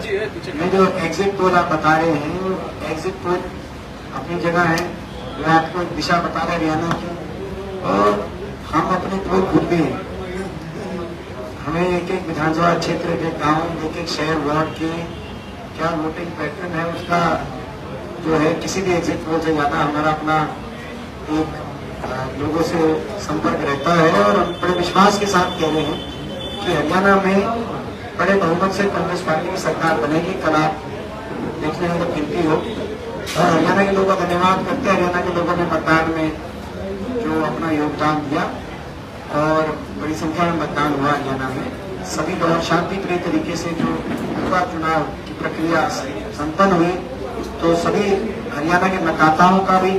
ये जो exit poll आप बता रहे हैं, एग्जिट पोल अपनी जगह है, जो आपको एक दिशा बता रहे हरियाणा की, और हम अपने पोल खुद भी हैं। हमें एक एक विधानसभा क्षेत्र के गांव, एक एक शहर वार्ड के क्या वोटिंग पैटर्न है उसका जो है किसी भी एग्जिट पोल से ज्यादा हमारा अपना एक लोगों से संपर्क रहता है। और हम बड़े विश्वास के साथ कह रहे हैं कि हरियाणा में बड़े बहुमत से कांग्रेस पार्टी की सरकार बनेगी। कल आप देखने में जब गिनती हो, और हरियाणा के लोगों का धन्यवाद करते हैं। हरियाणा के लोगों ने मतदान में जो अपना योगदान दिया और बड़ी संख्या में मतदान हुआ हरियाणा में। सभी लोग शांतिप्रिय तरीके से जो पूरा चुनाव की प्रक्रिया संपन्न हुई, तो सभी हरियाणा के मतदाताओं का भी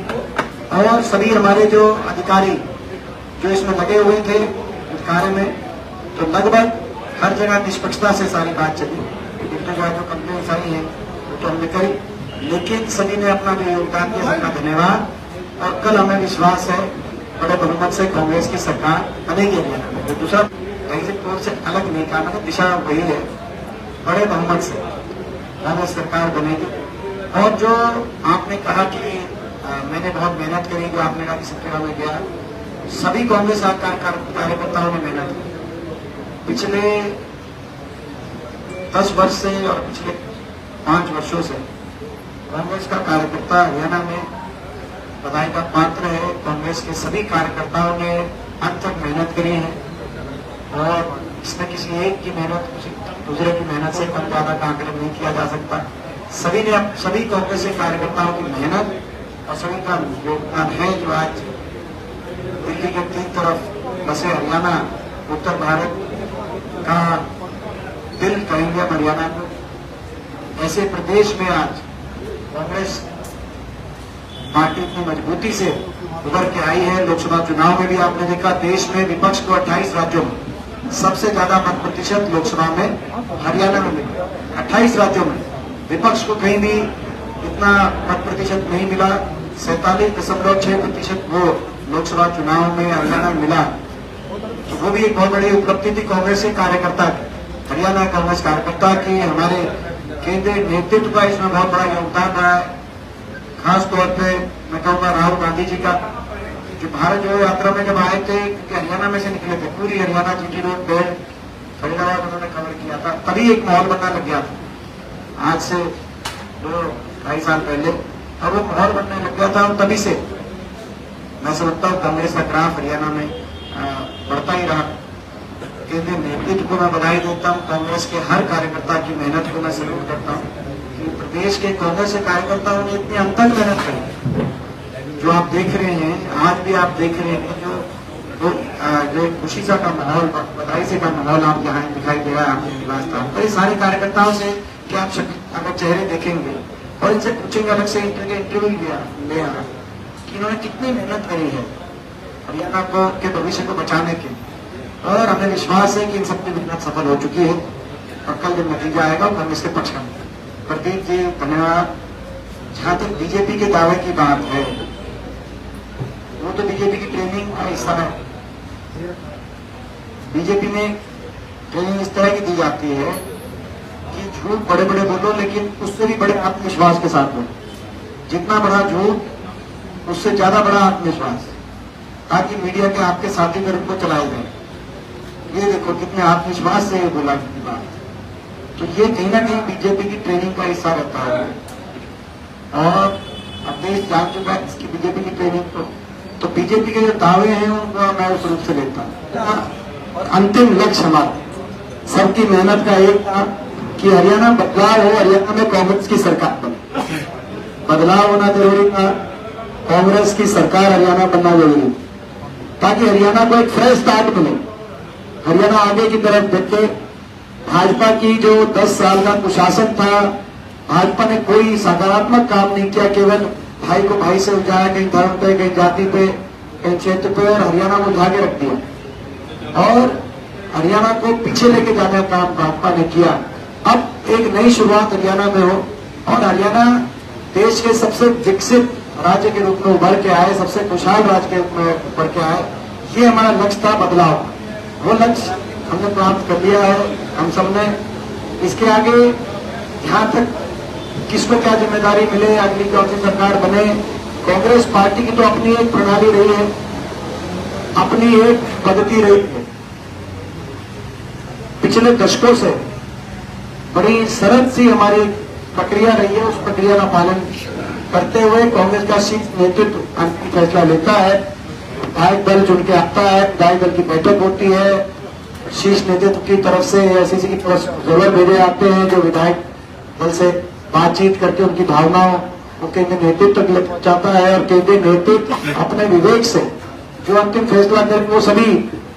और सभी हमारे जो अधिकारी जो इसमें लगे हुए थे कार्य में, तो लगभग हर जगह निष्पक्षता से सारी बात चली। जो कंप्लेन सारी है वो तो हमने करी, लेकिन सभी ने अपना जो योगदान दिया सबका धन्यवाद। और कल हमें विश्वास है बड़े बहुमत से कांग्रेस की सरकार बनेगी हरियाणा में। जो दूसरा एग्जिट पोल से अलग नहीं कहा, मतलब दिशा वही है, बड़े बहुमत से कांग्रेस सरकार बनेगी। और जो आपने कहा कि मैंने बहुत मेहनत करी, जो आपने कहा कि सत्ता में गया, सभी कांग्रेस कार्यकर्ताओं ने मेहनत की। पिछले 10 वर्ष से और पिछले 5 वर्षों से कांग्रेस का कार्यकर्ता हरियाणा में बधाई का पात्र है। कांग्रेस के सभी कार्यकर्ताओं ने अंत तक मेहनत करी है, और इसमें किसी एक की मेहनत किसी दूसरे की मेहनत से कम ज्यादा का आकलन नहीं किया जा सकता। सभी कांग्रेस के कार्यकर्ताओं की मेहनत और सभी का योगदान है जो आज दिल्ली के 3 तरफ बसे हरियाणा, उत्तर भारत का दिल कहेंगे हम हरियाणा को, ऐसे प्रदेश में आज कांग्रेस पार्टी इतनी मजबूती से उभर के आई है। लोकसभा चुनाव में भी आपने देखा, देश में विपक्ष को 28 राज्यों में सबसे ज्यादा मत प्रतिशत लोकसभा में हरियाणा में मिला। 28 राज्यों में विपक्ष को कहीं भी इतना मत प्रतिशत नहीं मिला। 47.6% वो लोकसभा चुनाव में हरियाणा में मिला, तो वो भी एक बहुत बड़ी उपलब्धि थी कांग्रेस के कार्यकर्ता की, हरियाणा कांग्रेस कार्यकर्ता की। हमारे केंद्रीय नेतृत्व का इसमें बहुत बड़ा योगदान रहा है। खास तौर पे मैं कहूँगा राहुल गांधी जी का, जो भारत जोड़ो यात्रा में जब आए थे, क्योंकि हरियाणा में से निकले थे, पूरी हरियाणा जीटी रोड पे फरीदाबाद उन्होंने कवर किया था, तभी एक माहौल बनना लग गया था। आज से 2-2.5 साल पहले अब वो माहौल बनने लग गया था, और तभी से मैं समझता हूँ कांग्रेस का ग्राफ हरियाणा में बढ़ता ही रहा। केंद्रीय नेतृत्व को मैं बधाई देता हूँ, कांग्रेस के हर कार्यकर्ता की मेहनत को मैं सैल्यूट करता हूँ कि प्रदेश के कांग्रेस के कार्यकर्ताओं ने इतनी अंतक मेहनत करी। जो आप देख रहे हैं, आज भी आप देख रहे हैं, जो खुशी सा का माहौल, बधाई से का माहौल आप यहाँ दिखाई दे रहा है आपके निवास स्थान पर। सारे कार्यकर्ताओं से कि आप अगर चेहरे देखेंगे और इनसे पूछेंगे, अलग से इंटरव्यू ले आ कि इन्होंने कितनी मेहनत करी है हरियाणा को के भविष्य को बचाने की, और हमें विश्वास है कि इन सबकी मेहनत सफल हो चुकी है। और कल जब नतीजा आएगा तो हम इसके पक्ष में। प्रदीप जी धन्यवाद। जहां तक बीजेपी के दावे की बात है, वो तो बीजेपी की ट्रेनिंग का हिस्सा है। बीजेपी में ट्रेनिंग इस तरह की दी जाती है कि झूठ बड़े बड़े बोलो, लेकिन उससे भी बड़े आत्मविश्वास के साथ बोलो। जितना बड़ा झूठ उससे ज्यादा बड़ा आत्मविश्वास, ताकि मीडिया के आपके साथी वर्ग को चलाए जाए। ये देखो कितने आत्मविश्वास से ये बोला की बात, तो ये कहीं ना कहीं बीजेपी की ट्रेनिंग का हिस्सा रहता है। और अब देश जान चुका है इसकी बीजेपी की ट्रेनिंग को, तो बीजेपी के जो दावे हैं उनको मैं उस रूप से लेता हूँ। और अंतिम लक्ष्य हमारा सबकी मेहनत का एक था कि हरियाणा बदलाव हो, हरियाणा में कांग्रेस की सरकार बने। बदलाव होना जरूरी था, कांग्रेस की सरकार हरियाणा बनना जरूरी, ताकि हरियाणा को एक फ्रेश स्टार्ट मिले, हरियाणा आगे की तरफ देखे। भाजपा की जो 10 साल का कुशासन था, भाजपा ने कोई सकारात्मक काम नहीं किया, केवल भाई को भाई से उलझाया, कहीं धर्म पे, कहीं जाति पे, कहीं क्षेत्र पे, और हरियाणा को उलझा के रख दिया और हरियाणा को पीछे लेके जाने का काम भाजपा ने किया। अब एक नई शुरुआत हरियाणा में हो, और हरियाणा देश के सबसे विकसित राज्य के रूप में उभर के आए, सबसे खुशहाल राज्य के रूप में उभर के आए। ये हमारा लक्ष्य था, बदलाव। वो लक्ष्य हमने प्राप्त कर लिया है हम सबने। इसके आगे यहाँ तक किसको क्या जिम्मेदारी मिले, अगली कौन सी सरकार बने, कांग्रेस पार्टी की तो अपनी एक प्रणाली रही है, अपनी एक पद्धति रही है। पिछले दशकों से बड़ी सरल सी हमारी प्रक्रिया रही है, उस प्रक्रिया का पालन करते हुए कांग्रेस का शीर्ष नेतृत्व अंतिम फैसला लेता है। विधायक दल चुन के आता है, विधायक दल की बैठक होती है, शीर्ष नेतृत्व की तरफ से एसीसी की ऑब्जर्वर भेजे आते हैं जो विधायक दल से बातचीत करके उनकी भावनाओं को केंद्रीय नेतृत्व तक ले पहुंचाता है, और केंद्रीय नेतृत्व अपने विवेक से जो अंतिम फैसला करे वो सभी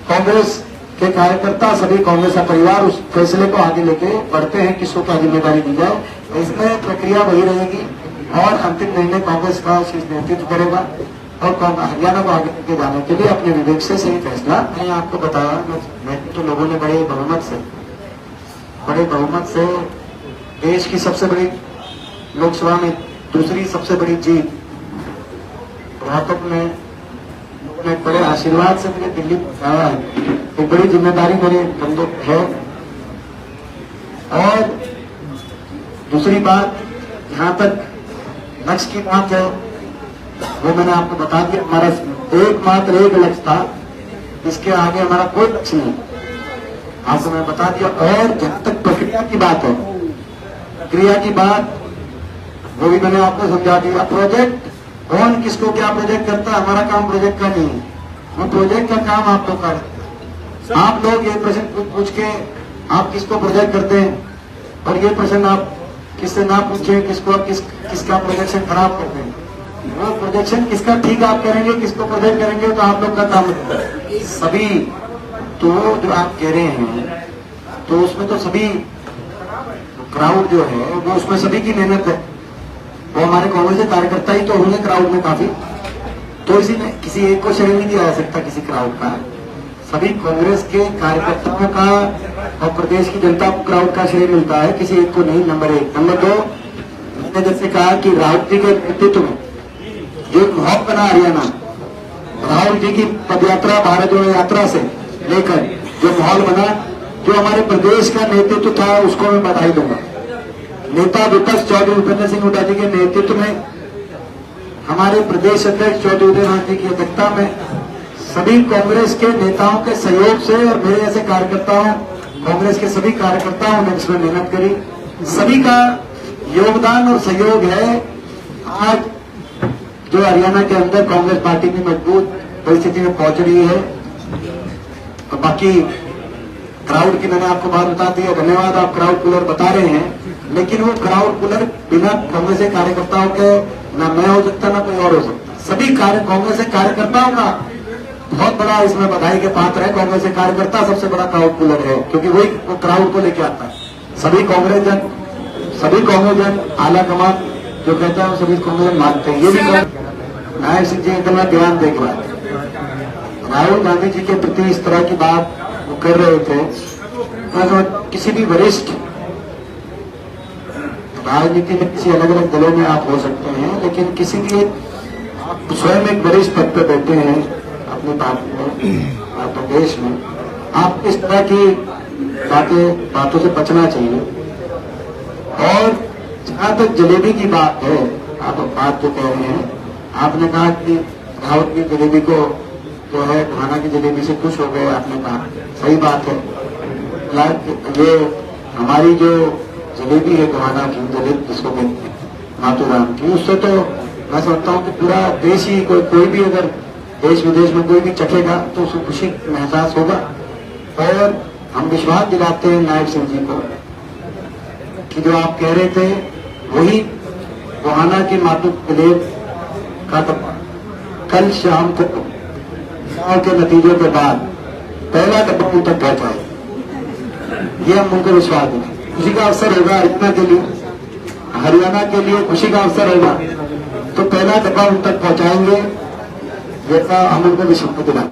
कांग्रेस के कार्यकर्ता, सभी कांग्रेस का परिवार उस फैसले को आगे लेके बढ़ते हैं, किसको क्या जिम्मेदारी दी जाए। इसमें प्रक्रिया वही रहेगी और अंतिम निर्णय कांग्रेस का शीर्ष नेतृत्व करेगा और हरियाणा को आगे लेके जाने के लिए अपने विवेक से सही फैसला। मैंने आपको बताया, मैं तो लोगों ने बड़े बहुमत से देश की सबसे बड़ी लोकसभा में दूसरी सबसे बड़ी जीत रोहतक में बड़े आशीर्वाद से मुझे दिल्ली पहुंचाया है। एक बड़ी जिम्मेदारी मेरे कंधों पर है। और दूसरी बात, जहां तक लक्ष्य की बात है वो मैंने आपको बता दिया, हमारा एकमात्र एक लक्ष्य था, इसके आगे हमारा कोई लक्ष्य नहीं, आपको मैं बता दिया। और जहां तक प्रक्रिया की बात है, प्रक्रिया की बात वो भी मैंने आपको समझा दिया। प्रोजेक्ट कौन किसको क्या प्रोजेक्ट करता है, हमारा काम प्रोजेक्ट का नहीं है, वो प्रोजेक्ट का काम आप लोग कर। आप लोग ये प्रश्न पूछ के आप किसको प्रोजेक्ट करते हैं, और ये प्रश्न आप किससे ना पूछे किसको किसका प्रोजेक्शन खराब करते हैं। वो प्रोजेक्शन किसका ठीक आप करेंगे, किसको प्रोजेक्ट करेंगे, तो आप लोग का काम सभी। तो जो आप कह रहे हैं तो उसमें तो सभी क्राउड जो है वो उसमें सभी की मेहनत है, वो हमारे कांग्रेस के कार्यकर्ता ही तो होंगे क्राउड में काफी, तो इसी में किसी एक को श्रेय नहीं दिया जा सकता किसी क्राउड का। सभी कांग्रेस के कार्यकर्ताओं का और प्रदेश की जनता को क्राउड का श्रेय मिलता है, किसी एक को नहीं। नंबर एक। नंबर दो, मैंने जैसे कहा कि राहुल जी के नेतृत्व में जो माहौल बना हरियाणा, राहुल जी की पदयात्रा, भारत जोड़ो यात्रा से लेकर जो माहौल बना, जो हमारे प्रदेश का नेतृत्व था उसको मैं बधाई दूंगा। नेता विपक्ष चौधरी उपेंद्र सिंह हुड्डा जी के नेतृत्व में, हमारे प्रदेश अध्यक्ष चौधरी उदयनाथ जी की अध्यक्षता में, सभी कांग्रेस के नेताओं के सहयोग से और मेरे ऐसे कार्यकर्ताओं, कांग्रेस के सभी कार्यकर्ताओं ने इसमें मेहनत करी, सभी का योगदान और सहयोग है। आज जो हरियाणा के अंदर कांग्रेस पार्टी की मजबूत परिस्थिति में पहुंच रही है। तो बाकी क्राउड की मैंने आपको बात बता दी है, धन्यवाद। आप क्राउड पुलर बता रहे हैं, लेकिन वो क्राउड पुलर बिना कांग्रेस के कार्यकर्ताओं के ना मैं हो सकता ना कोई और हो सकता। सभी कांग्रेस के कार्यकर्ताओं का बहुत बड़ा इसमें बधाई के पात्र है। कांग्रेस के कार्यकर्ता सबसे बड़ा क्राउड पुलर है, क्योंकि वही वो क्राउड को लेके आता है। सभी कांग्रेस जन आला कमान जो कहता है वो सभी कांग्रेस जन मानते हैं। ये भी नायब सिंह जी एकदम ध्यान देख रहा है। राहुल गांधी जी के प्रति इस तरह की बात वो कर रहे थे, तो किसी भी वरिष्ठ राजनीति में किसी अलग अलग दलों में आप हो सकते हैं, लेकिन किसी भी आप स्वयं एक वरिष्ठ पद पर बैठे हैं अपने पार्टी में, अपने देश में, आप इस तरह की बातों से बचना चाहिए। और जहां तक जलेबी की बात है, आप बात जो कह रहे हैं, आपने कहा कि राहुल की जलेबी को जो है घाना की जलेबी से खुश हो गए, आपने कहा सही बात है। ये हमारी जो जलेबी है घाना की जलेबी जिसको कहते हैं माथुराम की, उससे तो मैं समझता हूँ कि पूरा देश ही कोई भी अगर देश विदेश में कोई भी चखेगा तो उसको खुशी महसूस होगा। और हम विश्वास दिलाते हैं नायब सिंह जी को कि जो आप कह रहे थे वही गोहाना के मातू प्लेट का कल शाम को चुनाव के नतीजों के बाद पहला डब्बा उन तक पहुंचाए, ये हम उनको विश्वास दें। खुशी का अवसर होगा हरियाणा के लिए खुशी का अवसर होगा, तो पहला डब्बा उन तक पहुंचाएंगे, जैसा हम उनको विश्वास दिलाएं।